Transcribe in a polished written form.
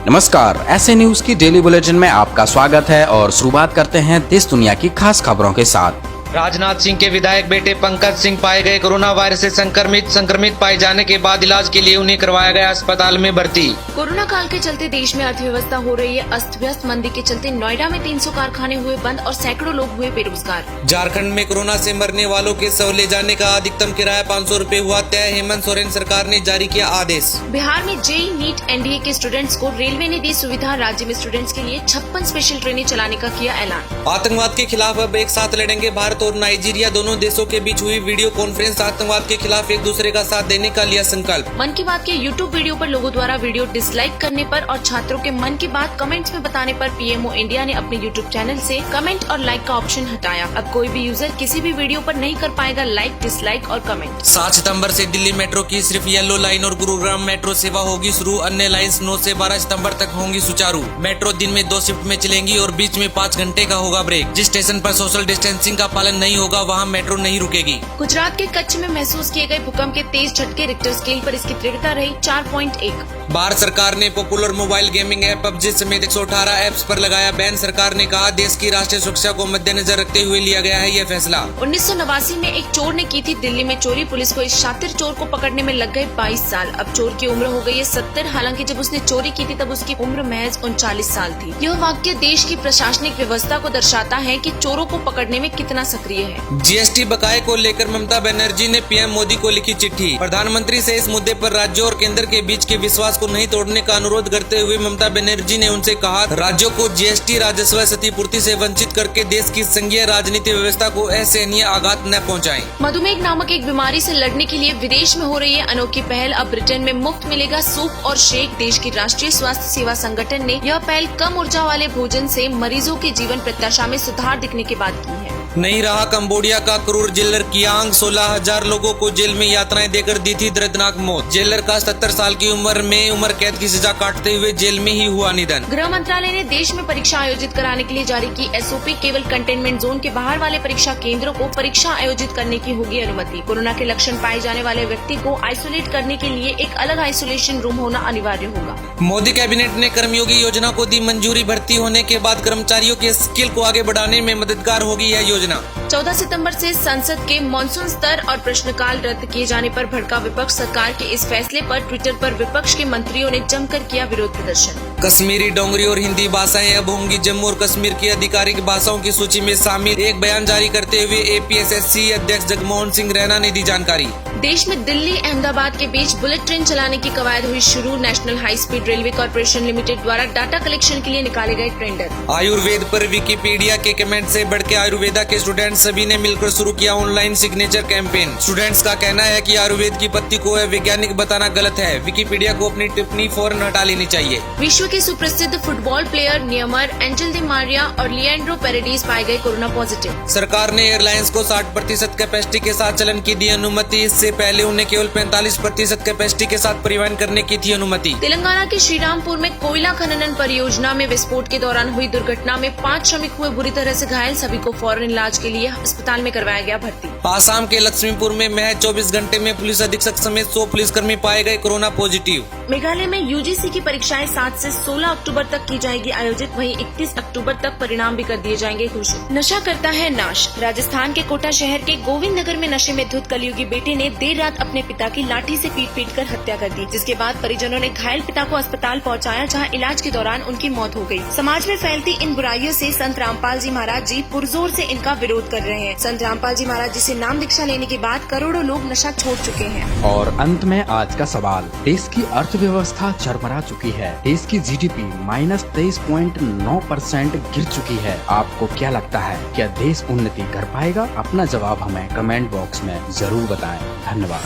नमस्कार, ऐसे न्यूज की डेली बुलेटिन में आपका स्वागत है और शुरुआत करते हैं देश दुनिया की खास खबरों के साथ। राजनाथ सिंह के विधायक बेटे पंकज सिंह पाए गए कोरोना वायरस से संक्रमित पाए जाने के बाद इलाज के लिए उन्हें करवाया गया अस्पताल में भर्ती। कोरोना काल के चलते देश में अर्थव्यवस्था हो रही है अस्त व्यस्त। मंदी के चलते नोएडा में 300 कारखाने हुए बंद और सैकड़ों लोग हुए बेरोजगार। झारखंड में कोरोना से मरने वालों के शव ले जाने का अधिकतम किराया 500 रूपए हुआ तय। हेमंत सोरेन सरकार ने जारी किया आदेश। बिहार में जेईई नीट एनडीए के स्टूडेंट्स को रेलवे ने दी सुविधा। राज्य में स्टूडेंट्स के लिए 56 स्पेशल ट्रेनें चलाने का किया ऐलान। आतंकवाद के खिलाफ अब एक साथ लड़ेंगे भारत और नाइजीरिया। दोनों देशों के बीच हुई वीडियो कॉन्फ्रेंस। आतंकवाद के खिलाफ एक दूसरे का साथ देने का लिया संकल्प। मन की बात के यूट्यूब वीडियो पर लोगों द्वारा वीडियो डिसलाइक करने पर और छात्रों के मन की बात कमेंट्स में बताने पर पीएमओ इंडिया ने अपने यूट्यूब चैनल से कमेंट और लाइक का ऑप्शन हटाया। अब कोई भी यूजर किसी भी वीडियो पर नहीं कर पाएगा लाइक, डिसलाइक और कमेंट। 7 सितंबर से दिल्ली मेट्रो की सिर्फ येलो लाइन और गुरुग्राम मेट्रो सेवा होगी शुरू। अन्य लाइन्स 9 से 12 सितंबर तक होंगी सुचारू। मेट्रो दिन में 2 शिफ्ट में चलेंगी और बीच में 5 घंटे का होगा ब्रेक। जिस स्टेशन पर सोशल डिस्टेंसिंग का पालन नहीं होगा वहाँ मेट्रो नहीं रुकेगी। गुजरात के कच्छ में महसूस किए गए भूकंप के तेज झटके। रिक्टर स्केल पर इसकी तीव्रता रही 4.1। भारत सरकार ने popular mobile gaming app PUBG समेत 118 ऐप्स पर लगाया बैन। सरकार ने कहा देश की राष्ट्रीय सुरक्षा को मद्देनजर रखते हुए लिया गया है यह फैसला। 1989 में एक चोर ने की थी दिल्ली में चोरी। पुलिस को इस शातिर चोर को पकड़ने में लग गए 22 साल। अब चोर की उम्र हो गई है 70। हालांकि जब उसने चोरी की थी तब उसकी उम्र महज 39 साल थी। यह वाक्य देश की प्रशासनिक व्यवस्था को दर्शाता है कि चोरों को पकड़ने में कितना सक्रिय है। जीएसटी बकाये को लेकर ममता बनर्जी ने पीएम मोदी को लिखी चिट्ठी। प्रधानमंत्री से इस मुद्दे पर राज्यों और केंद्र के बीच के विश्वास को नहीं तोड़ने का अनुरोध करते हुए ममता बनर्जी ने उनसे कहा राज्यों को जीएसटी राजस्व क्षतिपूर्ति से वंचित करके देश की संघीय राजनीति व्यवस्था को असहनीय आघात न पहुंचाएं। मधुमेह नामक एक बीमारी से लड़ने के लिए विदेश में हो रही है अनोखी पहल। अब ब्रिटेन में मुफ्त मिलेगा सूप और शेक। देश की राष्ट्रीय स्वास्थ्य सेवा संगठन ने यह पहल कम ऊर्जा वाले भोजन से मरीजों के जीवन प्रत्याशा में सुधार दिखने के बाद की है। नहीं रहा कंबोडिया का क्रूर जेलर कियांग। 16,000 लोगों को जेल में यातनाएं देकर दी थी दर्दनाक मौत। जेलर का 70 साल की उम्र में उम्र कैद की सजा काटते हुए जेल में ही हुआ निधन। गृह मंत्रालय ने देश में परीक्षा आयोजित कराने के लिए जारी की एसओपी। केवल कंटेनमेंट जोन के बाहर वाले परीक्षा केंद्रों को परीक्षा आयोजित करने की होगी अनुमति। कोरोना के लक्षण पाए जाने वाले व्यक्ति को आइसोलेट करने के लिए एक अलग आइसोलेशन रूम होना अनिवार्य होगा। मोदी कैबिनेट ने कर्मयोगी योजना को दी मंजूरी। भर्ती होने के बाद कर्मचारियों के स्किल को आगे बढ़ाने में मददगार होगी यह योजना। 14 सितंबर से संसद के मॉनसून स्तर और प्रश्नकाल रद्द किए जाने पर भड़का विपक्ष। सरकार के इस फैसले पर ट्विटर पर विपक्ष के मंत्रियों ने जमकर किया विरोध प्रदर्शन। कश्मीरी, डोंगरी और हिंदी भाषाएं अब होंगी जम्मू और कश्मीर की आधिकारिक भाषाओं की सूची में शामिल। एक बयान जारी करते हुए एपीएसएससी अध्यक्ष जगमोहन सिंह रैना ने दी जानकारी। देश में दिल्ली अहमदाबाद के बीच बुलेट ट्रेन चलाने की कवायद हुई शुरू। National high speed railway corporation limited द्वारा डाटा कलेक्शन के लिए निकाले गए टेंडर। आयुर्वेद पर विकिपीडिया के कमेंट से बढ़ के आयुर्वेदा के स्टूडेंट सभी ने मिलकर शुरू किया ऑनलाइन सिग्नेचर कैंपेन। स्टूडेंट्स का कहना है कि आयुर्वेद की पत्ती को वैज्ञानिक बताना गलत है। विकिपीडिया को अपनी टिप्पणी फौरन हटा लेनी चाहिए। विश्व के सुप्रसिद्ध football player Neymar, Angel Di Maria और लिएंड्रो पेरेडिस पाए गए कोरोना पॉजिटिव। सरकार ने एयरलाइंस को 60% कैपेसिटी के साथ चलन की दी अनुमति। इससे पहले उन्हें केवल 45% कैपेसिटी के साथ परिवहन करने की थी अनुमति। तेलंगाना के श्रीरामपुर में कोयला खनन परियोजना में विस्फोट के दौरान हुई दुर्घटना में 5 श्रमिक हुए बुरी तरह से घायल। सभी को फौरन इलाज के लिए अस्पताल में करवाया गया भर्ती। आसाम के लक्ष्मीपुर में महज 24 घंटे में पुलिस अधीक्षक समेत 100 पुलिसकर्मी पाए गए कोरोना पॉजिटिव। मेघालय में यूजीसी की परीक्षाएं 7 से 16 अक्टूबर तक की जाएगी आयोजित। वहीं 31 अक्टूबर तक परिणाम भी कर दिए जाएंगे घोषित। नशा करता है नाश। राजस्थान के कोटा शहर के गोविंद नगर में नशे में धुत कलयुगी बेटे ने देर रात अपने पिता की लाठी से पीट कर हत्या कर दी, जिसके बाद परिजनों ने घायल पिता को अस्पताल पहुंचाया, जहां इलाज के दौरान उनकी मौत हो गई। समाज में फैलती इन बुराइयों से संत रामपाल जी महाराज जी पुरजोर से इनका विरोध कर रहे हैं। संत रामपाल जी महाराज जी से नाम दीक्षा लेने के बाद करोड़ों लोग नशा छोड़ चुके हैं। और अंत में आज का सवाल, देश की अर्थव्यवस्था चरमरा चुकी है। देश की जीडीपी -23.9% गिर चुकी है। आपको क्या लगता है, क्या देश उन्नति कर पाएगा? अपना जवाब हमें कमेंट बॉक्स में जरूर बताएं। धन्यवाद।